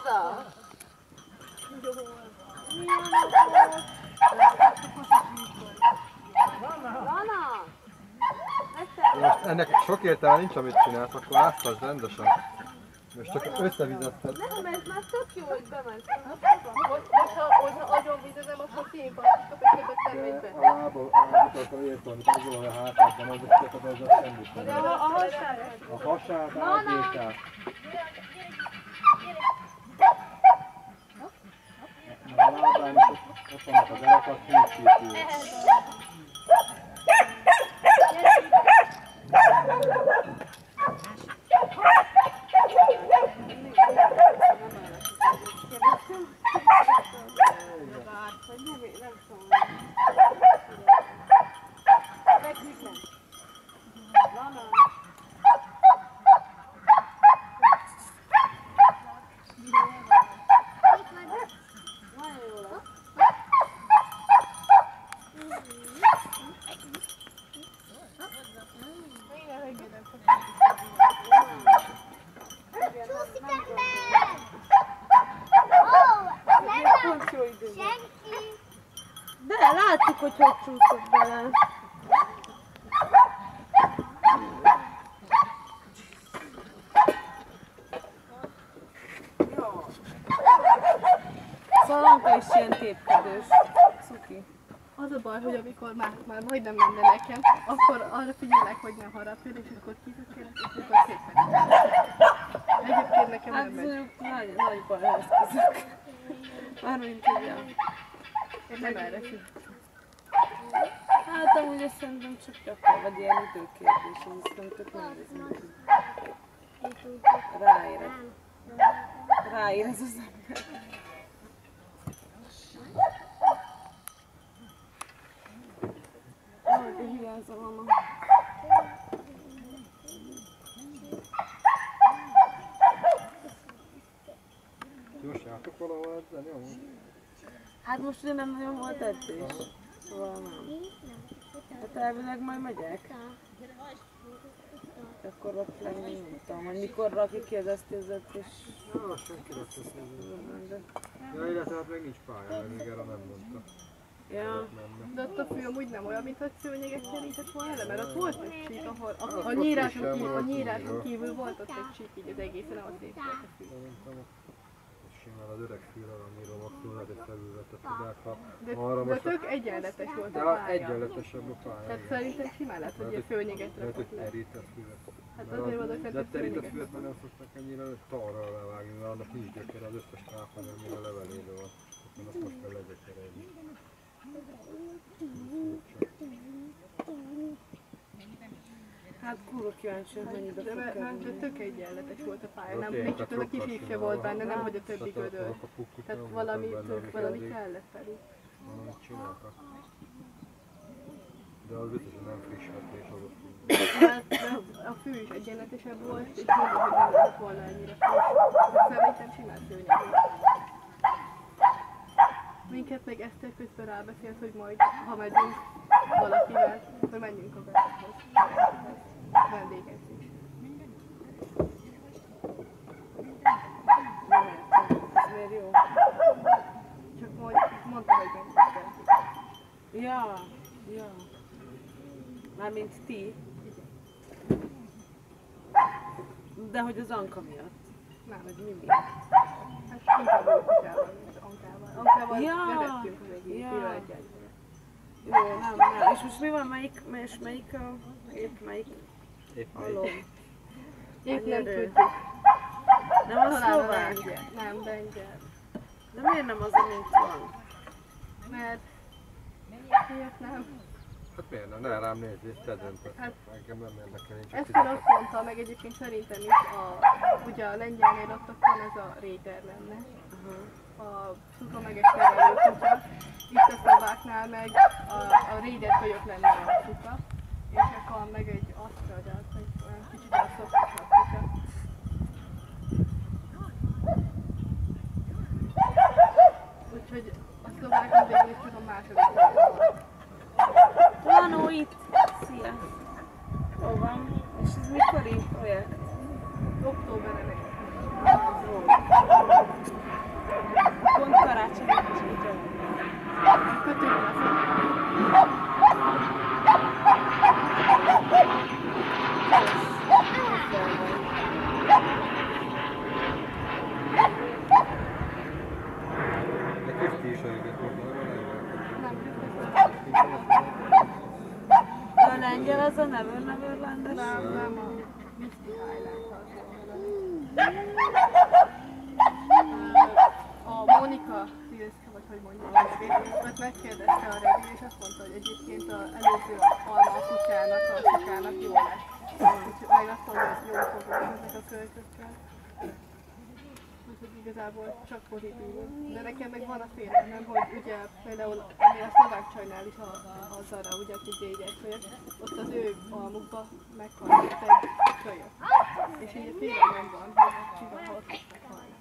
oda! Lana! Most ennek sok értelme nincs, amit csinálsz, akkor áztasd rendesen. Most csak összevizezted. Nem, ez már tök jó, hogy bemegy. Hogyha agyon vizezem, akkor színpadtok, és többet nem megy be. A lábatokkal értem, amit azon a hátadban, az semmit nem. A hasát. A hasát átírtál. A lábán is ott vannak az erakat, húsítő. De láttuk, hogy csúszott bele. Szalanka is ilyen tépkedős. Szuki. Az a baj, hogy amikor már majdnem menne nekem, akkor arra figyelek, hogy nem harapjon, és akkor kitökélek, és akkor szépen. Egyébként nekem nem megy. Hát nagy baj eszközök. Mármint ugye. Én nem erre figyelek. Hát amúgy ezt szerintem csak gyakor, vagy ilyen időkérdés, és aztán tök nézni. Ráérez az ember. Ahogy de hiányzom annak. Gyorsjátok valahol edzeni, amúgy? Hát most ugye nem nagyon volt edzés. Szóval nem. Hát elvileg majd megyek. Akkor ott lenni, nem tudom, hogy mikorra kikéreztézett és... Ja, senki nem tesz. Ja, illetve hát meg nincs pálya, mert még erre nem mondta. Ja. De ott a fű amúgy nem olyan, mintha szőnyeget kerített volna le, mert ott volt egy csík, ahol a nyíráson kívül volt ott egy csík, így az egészen ahol szép volt a fű. Simán az öreg fűr annyira maximum lehet egy felületet tudák, ha De most... tök egyenletes volt a Ja, pálya. egyenletesebb a pálya. Tehát szerintem simán lehet, hogy ilyen főnyeget Lehet, hogy rakott le. terített füvet. Hát azért mondok, De hogy terített főnyeget. füvet már nem szoktak ennyire talra levágni, mert annak nincs gyökere, az összes tráfán, amire levelélő van. Azt most kell legyökeredni. Hát kurva kíváncsi, hogy mennyibe fog De kerülni. tök egyenletes volt a pálya, nem, még csak az a kis se volt benne, nem hogy a többi gödör. Tehát valami kellett pedig. Valamit csináltak. De az biztos, hogy nem friss lett és az a fű. Hát a fű is egyenletesebb volt, és mondom, hogy nem lehetett volna ennyire friss. Szerintem simán szőnyeg volt. Minket még Eszter közben rábeszélt, hogy majd, ha megyünk valakivel, akkor menjünk a vezethez. Vendégedzés. Ez miért jó? Csak mondta, hogy menjünk. Ja. Mármint ti. De hogy az Anka miatt. Nem, Vagy mi miatt? hát inkább a kutyával, mint Ankával. Ankával Ja, vezettünk az egész ja. Pira egyet. Jó, nem. És most mi van? Melyik a... Épp melyik? Alom. Épp nem Annyira. tudjuk. Nem a Talán a szlovák? lengyel. Nem, lengyel. De miért nem az, amint van? Mert... Miért nem? Hát miért nem? Ne rám nézzél, te döntöd. Hát- Engem nem érdekel, én csak Ezt fizetek. azt mondta, meg egyébként szerintem is ugye a lengyelnél ott akkor ez a réter lenne. A szuka-meges nevelő kutya. Itt a szlováknál meg a réder kölyök lenne a szuka. És akkor meg egy asztradát, vagy olyan kicsit a szokásabb kutya. Úgyhogy a szlovákon végül csak a második volt. Lanó itt! Szia! Hol van? És ez mikori projekt? Októberben. Jó. kötően lesz. De Kriszti is elégett volna, Nem, A lengyel az a Neverlandes? nem a Misty Highland az. A Mónika Tilszka, vagy hogy mondjuk a nevét, őt megkérdezte a Revi, és azt mondta, hogy egyébként az előző alma kutyának, a kutyának jó lesz. Úgyhogy meg azt mondja, hogy jól fogok ezek a költökkel. Úgyhogy igazából csak pozitív. De nekem meg van a félelmem, hogy ugye például ami a szlovák csajnál is a Zara, ugye aki gyégyekkölyök, ott az ő almukba meghalt egy kölyök. És így a félelmem van, hogy csinálhat meghalni.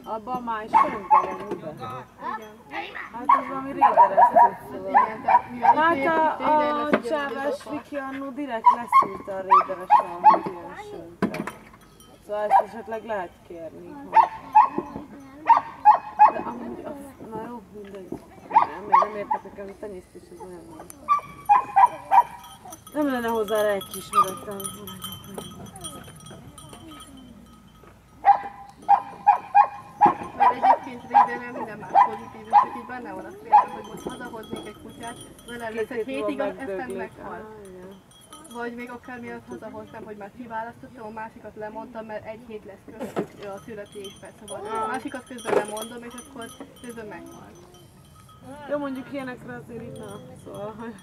Abban már is föntben van, ugye? Igen. Hát az valami réderes cucc. Igen, tehát mivel Hát itt a csávás Viki annó direkt leszűrte a réderes almát ilyen söntre. Szóval ezt esetleg lehet kérni, hogy... De amúgy, na jó, mindegy. Nem értek nekem, a tenyésztés az olyan van. Nem lenne hozzá lelkiismeretem. Mert egyébként Rédernél minden más pozitív, és csak így benne van a félelem, hogy most hazahoznék egy kutyát, velem lesz egy hétig, aztán meghal. Vagy még akár mielőtt hazahoznám, hogy már kiválasztottam, a másikat lemondtam, mert egy hét lesz köztük a születésben, szóval a másikat közben lemondom, és akkor közben meghal. Jó, mondjuk ilyenekre azért itt na, szóval, hogy